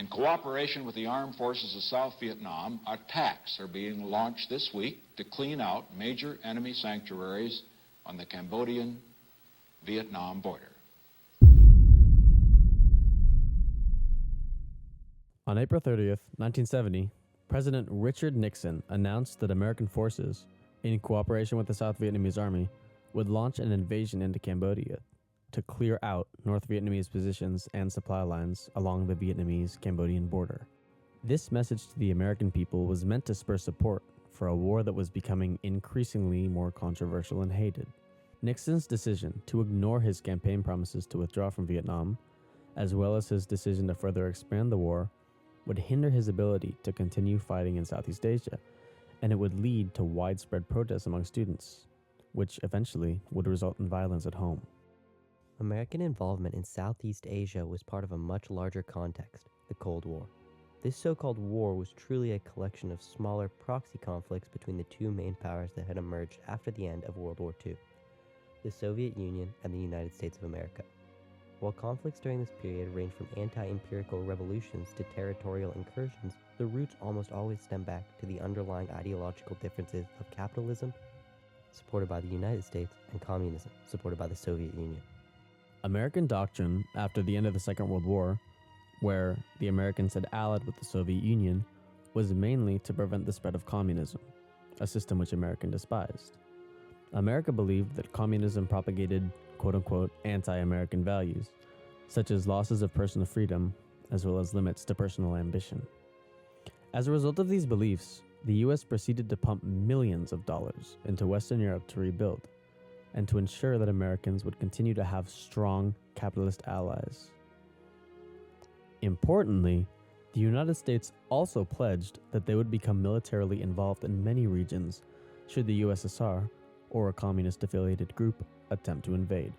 In cooperation with the armed forces of South Vietnam, attacks are being launched this week to clean out major enemy sanctuaries on the Cambodian-Vietnam border. On April 30th, 1970, President Richard Nixon announced that American forces, in cooperation with the South Vietnamese Army, would launch an invasion into Cambodia to clear out North Vietnamese positions and supply lines along the Vietnamese-Cambodian border. This message to the American people was meant to spur support for a war that was becoming increasingly more controversial and hated. Nixon's decision to ignore his campaign promises to withdraw from Vietnam, as well as his decision to further expand the war, would hinder his ability to continue fighting in Southeast Asia, and it would lead to widespread protests among students, which eventually would result in violence at home. American involvement in Southeast Asia was part of a much larger context, the Cold War. This so-called war was truly a collection of smaller proxy conflicts between the two main powers that had emerged after the end of World War II, the Soviet Union and the United States of America. While conflicts during this period ranged from anti-imperial revolutions to territorial incursions, the roots almost always stem back to the underlying ideological differences of capitalism, supported by the United States, and communism, supported by the Soviet Union. American doctrine after the end of the Second World War, where the Americans had allied with the Soviet Union, was mainly to prevent the spread of communism, a system which America despised. America believed that communism propagated quote-unquote anti-American values, such as losses of personal freedom, as well as limits to personal ambition. As a result of these beliefs, the US proceeded to pump millions of dollars into Western Europe to rebuild, and to ensure that Americans would continue to have strong capitalist allies. Importantly, the United States also pledged that they would become militarily involved in many regions should the USSR, or a communist-affiliated group, attempt to invade.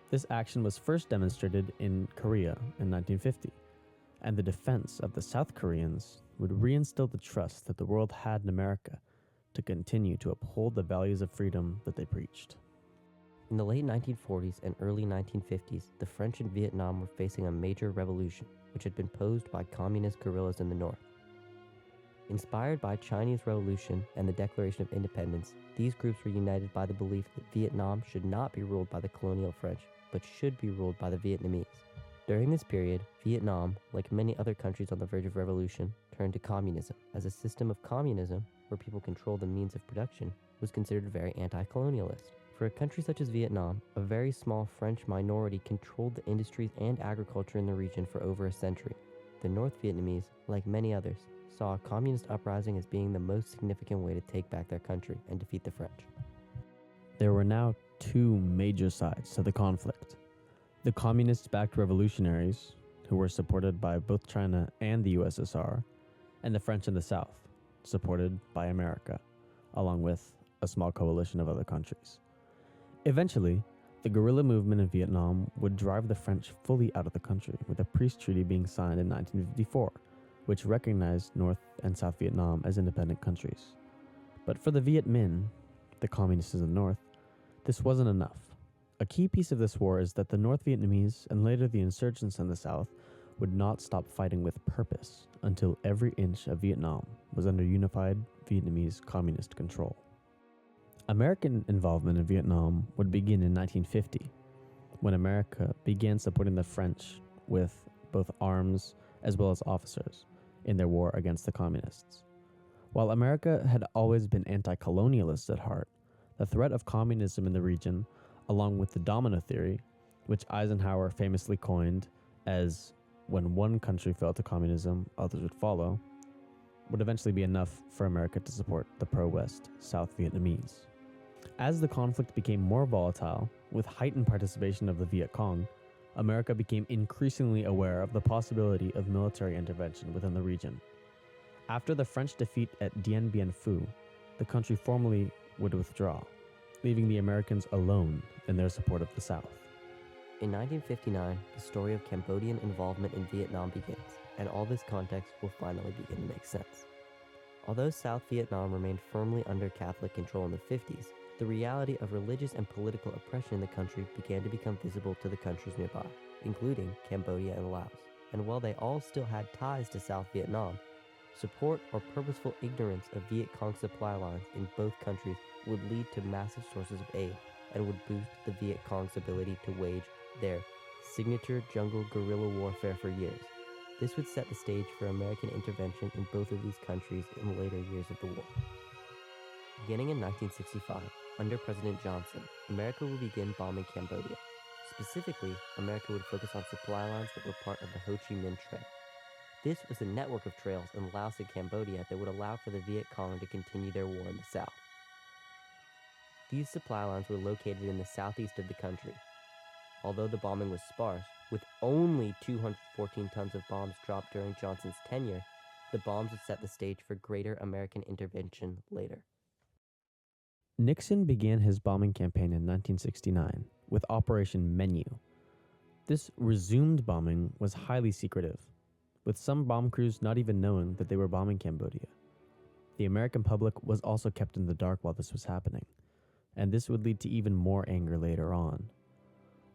This action was first demonstrated in Korea in 1950, and the defense of the South Koreans would reinstill the trust that the world had in America to continue to uphold the values of freedom that they preached. In the late 1940s and early 1950s, the French in Vietnam were facing a major revolution, which had been posed by communist guerrillas in the north. Inspired by Chinese Revolution and the Declaration of Independence, these groups were united by the belief that Vietnam should not be ruled by the colonial French, but should be ruled by the Vietnamese. During this period, Vietnam, like many other countries on the verge of revolution, turned to communism, as a system of communism, where people control the means of production, was considered very anti-colonialist. For a country such as Vietnam, a very small French minority controlled the industries and agriculture in the region for over a century. The North Vietnamese, like many others, saw a communist uprising as being the most significant way to take back their country and defeat the French. There were now two major sides to the conflict. The communist-backed revolutionaries, who were supported by both China and the USSR, and the French in the South, supported by America, along with a small coalition of other countries. Eventually, the guerrilla movement in Vietnam would drive the French fully out of the country, with a peace treaty being signed in 1954, which recognized North and South Vietnam as independent countries. But for the Viet Minh, the communists in the North, this wasn't enough. A key piece of this war is that the North Vietnamese and later the insurgents in the South would not stop fighting with purpose until every inch of Vietnam was under unified Vietnamese communist control. American involvement in Vietnam would begin in 1950, when America began supporting the French with both arms as well as officers in their war against the communists. While America had always been anti-colonialist at heart, the threat of communism in the region, along with the domino theory, which Eisenhower famously coined as when one country fell to communism, others would follow, would eventually be enough for America to support the pro-West South Vietnamese. As the conflict became more volatile, with heightened participation of the Viet Cong, America became increasingly aware of the possibility of military intervention within the region. After the French defeat at Dien Bien Phu, the country formally would withdraw, leaving the Americans alone in their support of the South. In 1959, the story of Cambodian involvement in Vietnam begins, and all this context will finally begin to make sense. Although South Vietnam remained firmly under Catholic control in the 50s, the reality of religious and political oppression in the country began to become visible to the countries nearby, including Cambodia and Laos. and while they all still had ties to South Vietnam, support or purposeful ignorance of Viet Cong supply lines in both countries would lead to massive sources of aid and would boost the Viet Cong's ability to wage their signature jungle guerrilla warfare for years. This would set the stage for American intervention in both of these countries in the later years of the war. Beginning in 1965, under President Johnson, America would begin bombing Cambodia. Specifically, America would focus on supply lines that were part of the Ho Chi Minh Trail. This was a network of trails in Laos and Cambodia that would allow for the Viet Cong to continue their war in the south. These supply lines were located in the southeast of the country. Although the bombing was sparse, with only 214 tons of bombs dropped during Johnson's tenure, the bombs would set the stage for greater American intervention later. Nixon began his bombing campaign in 1969 with Operation Menu. This resumed bombing was highly secretive, with some bomb crews not even knowing that they were bombing Cambodia. The American public was also kept in the dark while this was happening, and this would lead to even more anger later on.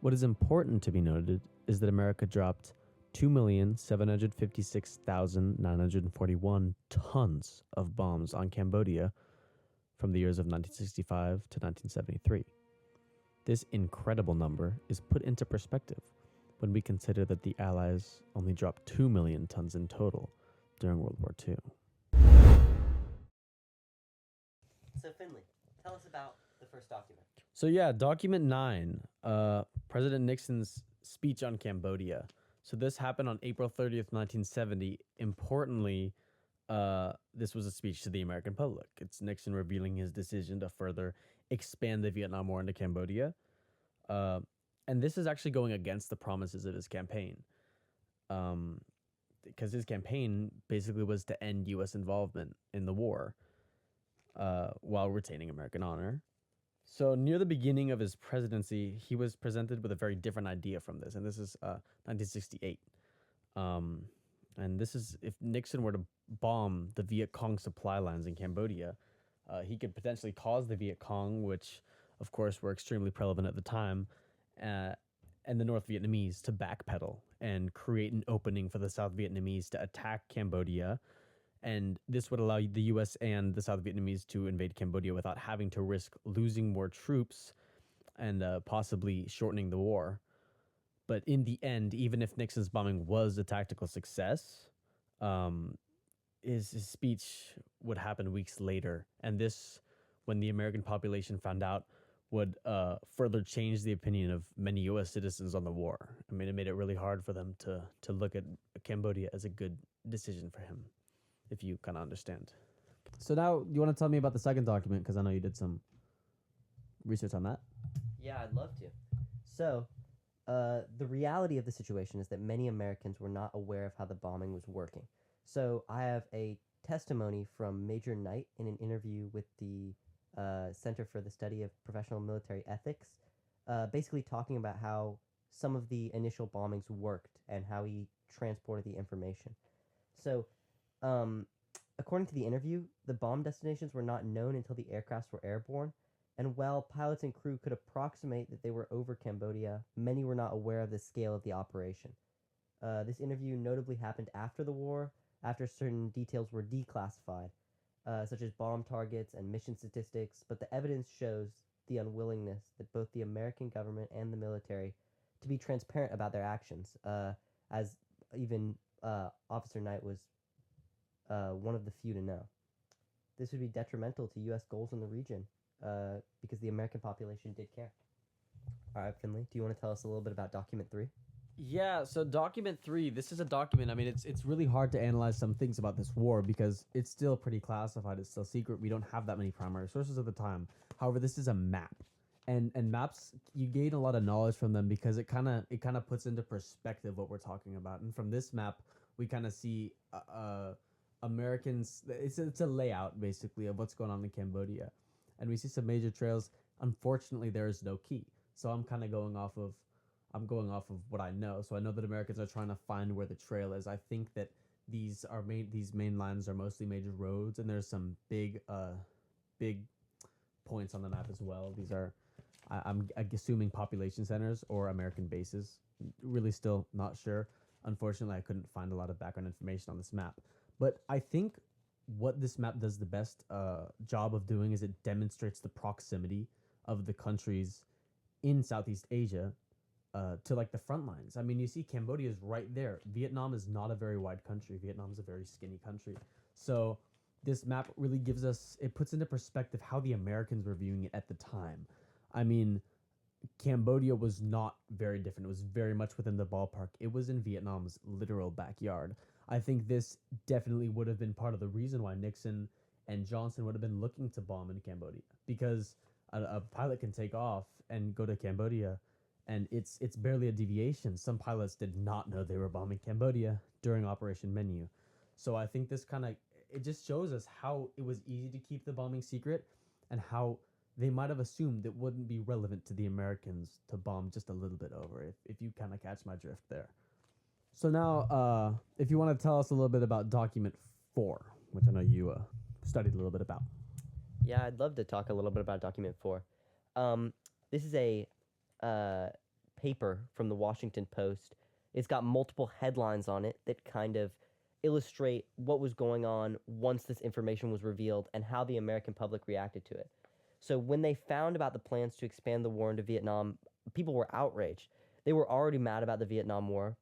What is important to be noted is that America dropped 2,756,941 tons of bombs on Cambodia from the years of 1965 to 1973. This incredible number is put into perspective when we consider that the Allies only dropped 2 million tons in total during World War II. So Finley, tell us about the first document. So document 9, President Nixon's speech on Cambodia. So this happened on April 30th, 1970. Importantly, this was a speech to the American public. It's Nixon revealing his decision to further expand the Vietnam War into Cambodia. And this is actually going against the promises of his campaign. Because his campaign basically was to end U.S. involvement in the war while retaining American honor. So near the beginning of his presidency, he was presented with a very different idea from this. And this is 1968. And this is, if Nixon were to bomb the Viet Cong supply lines in Cambodia, he could potentially cause the Viet Cong, which of course were extremely prevalent at the time, and the North Vietnamese to backpedal and create an opening for the South Vietnamese to attack Cambodia. And this would allow the U.S. and the South Vietnamese to invade Cambodia without having to risk losing more troops and possibly shortening the war. But in the end, even if Nixon's bombing was a tactical success, his speech would happen weeks later. And this, when the American population found out, would further change the opinion of many U.S. citizens on the war. I mean, it made it really hard for them to look at Cambodia as a good decision for him, if you kind of understand. So now, you want to tell me about the second document, because I know you did some research on that? Yeah, I'd love to. So, the reality of the situation is that many Americans were not aware of how the bombing was working. So I have a testimony from Major Knight in an interview with the Center for the Study of Professional Military Ethics, basically talking about how some of the initial bombings worked and how he transported the information. So, according to the interview, the bomb destinations were not known until the aircrafts were airborne, and while pilots and crew could approximate that they were over Cambodia, many were not aware of the scale of the operation. This interview notably happened after the war, after certain details were declassified, such as bomb targets and mission statistics, but the evidence shows the unwillingness that both the American government and the military to be transparent about their actions, as even Officer Knight was one of the few to know. This would be detrimental to U.S. goals in the region, because the American population did care. All right, Finley, do you want to tell us a little bit about Document 3? Yeah, so document 3, this is a document. I mean, it's really hard to analyze some things about this war because it's still pretty classified. It's still secret. We don't have that many primary sources at the time. However, this is a map. And maps, you gain a lot of knowledge from them because it kind of puts into perspective what we're talking about. And from this map, we kind of see Americans. It's a layout basically of what's going on in Cambodia, and we see some major trails. Unfortunately, there is no key, so I'm going off of what I know. So I know that Americans are trying to find where the trail is. I think that these main lines are mostly major roads, and there's some big points on the map as well. These are, I'm assuming, population centers or American bases. Really, still not sure. Unfortunately, I couldn't find a lot of background information on this map. But I think what this map does the best job of doing is it demonstrates the proximity of the countries in Southeast Asia to like the front lines. I mean, you see Cambodia is right there. Vietnam is not a very wide country. Vietnam is a very skinny country. So this map really gives us, it puts into perspective how the Americans were viewing it at the time. I mean, Cambodia was not very different. It was very much within the ballpark. It was in Vietnam's literal backyard. I think this definitely would have been part of the reason why Nixon and Johnson would have been looking to bomb in Cambodia, because a pilot can take off and go to Cambodia, and it's barely a deviation. Some pilots did not know they were bombing Cambodia during Operation Menu. So I think this kind of, it just shows us how it was easy to keep the bombing secret, and how they might have assumed it wouldn't be relevant to the Americans to bomb just a little bit over, if you kind of catch my drift there. So now, if you want to tell us a little bit about Document 4, which I know you studied a little bit about. Yeah, I'd love to talk a little bit about Document 4. This is a paper from the Washington Post. It's got multiple headlines on it that kind of illustrate what was going on once this information was revealed and how the American public reacted to it. So when they found about the plans to expand the war into Vietnam, people were outraged. They were already mad about the Vietnam War,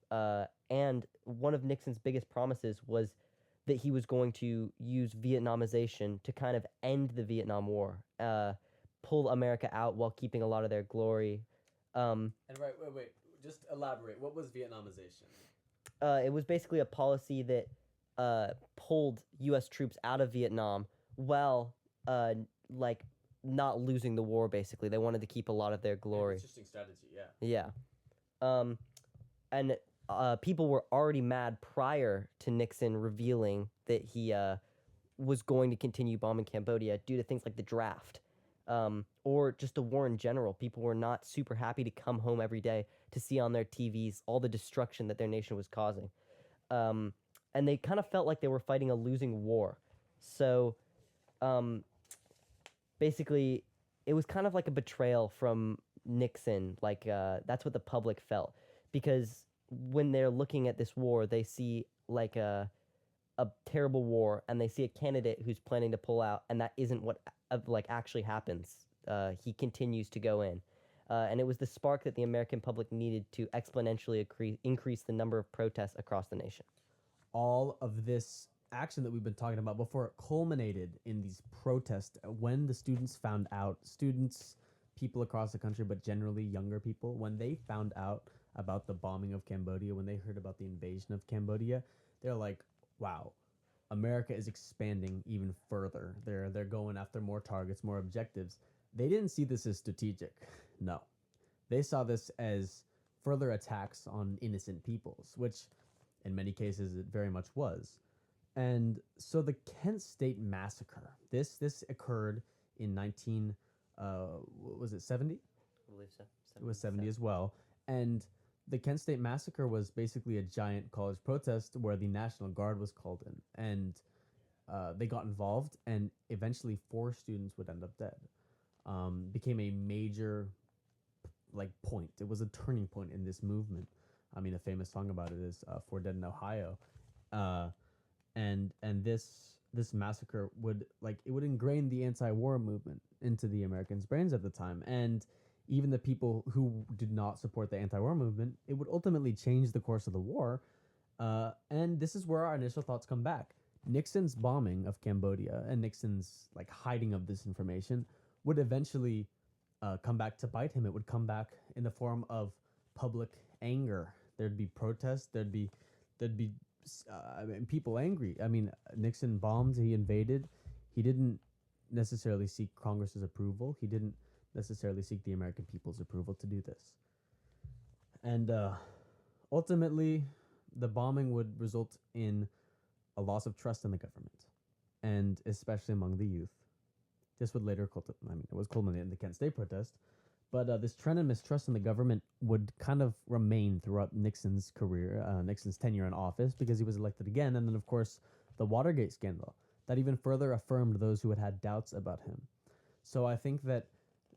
and one of Nixon's biggest promises was that he was going to use Vietnamization to kind of end the Vietnam War, pull America out while keeping a lot of their glory. And wait, just elaborate. What was Vietnamization? It was basically a policy that pulled U.S. troops out of Vietnam while, like, not losing the war, basically. They wanted to keep a lot of their glory. Interesting strategy, yeah. Yeah. And people were already mad prior to Nixon revealing that he was going to continue bombing Cambodia due to things like the draft, or just the war in general. People were not super happy to come home every day to see on their TVs all the destruction that their nation was causing. And they kind of felt like they were fighting a losing war. So basically, it was kind of like a betrayal from Nixon. Like, that's what the public felt. Because when they're looking at this war, they see like a terrible war, and they see a candidate who's planning to pull out, and that isn't what like actually happens. He continues to go in. And it was the spark that the American public needed to exponentially increase the number of protests across the nation. All of this action that we've been talking about before it culminated in these protests, when the students found out, people across the country, but generally younger people, when they found out about the bombing of Cambodia, when they heard about the invasion of Cambodia, they're like, wow, America is expanding even further. They're going after more targets, more objectives. They didn't see this as strategic. No. They saw this as further attacks on innocent peoples, which in many cases it very much was. And so the Kent State Massacre, this occurred in 70? I believe so. It was 70 as well. And the Kent State Massacre was basically a giant college protest where the National Guard was called in. And they got involved, and eventually 4 students would end up dead. Became a major point. It was a turning point in this movement. I mean, a famous song about it is "For Dead in Ohio," and this massacre would ingrain the anti-war movement into the Americans' brains at the time, and even the people who did not support the anti-war movement, it would ultimately change the course of the war. And this is where our initial thoughts come back. Nixon's bombing of Cambodia and Nixon's hiding of this information would eventually come back to bite him. It would come back in the form of public anger. There'd be protests. There'd be people angry. I mean, Nixon bombed. He invaded. He didn't necessarily seek Congress's approval. He didn't necessarily seek the American people's approval to do this. And ultimately, the bombing would result in a loss of trust in the government, and especially among the youth. This would later it was culminated in the Kent State protest, but this trend of mistrust in the government would kind of remain throughout Nixon's career, Nixon's tenure in office, because he was elected again, and then, of course, the Watergate scandal that even further affirmed those who had doubts about him. So I think that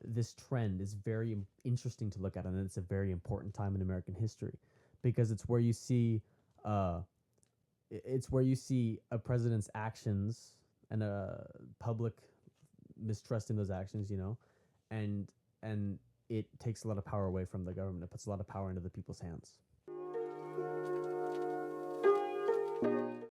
this trend is very interesting to look at, and it's a very important time in American history, because it's where you see It's where you see a president's actions and a public mistrusting those actions, and it takes a lot of power away from the government. It puts a lot of power into the people's hands.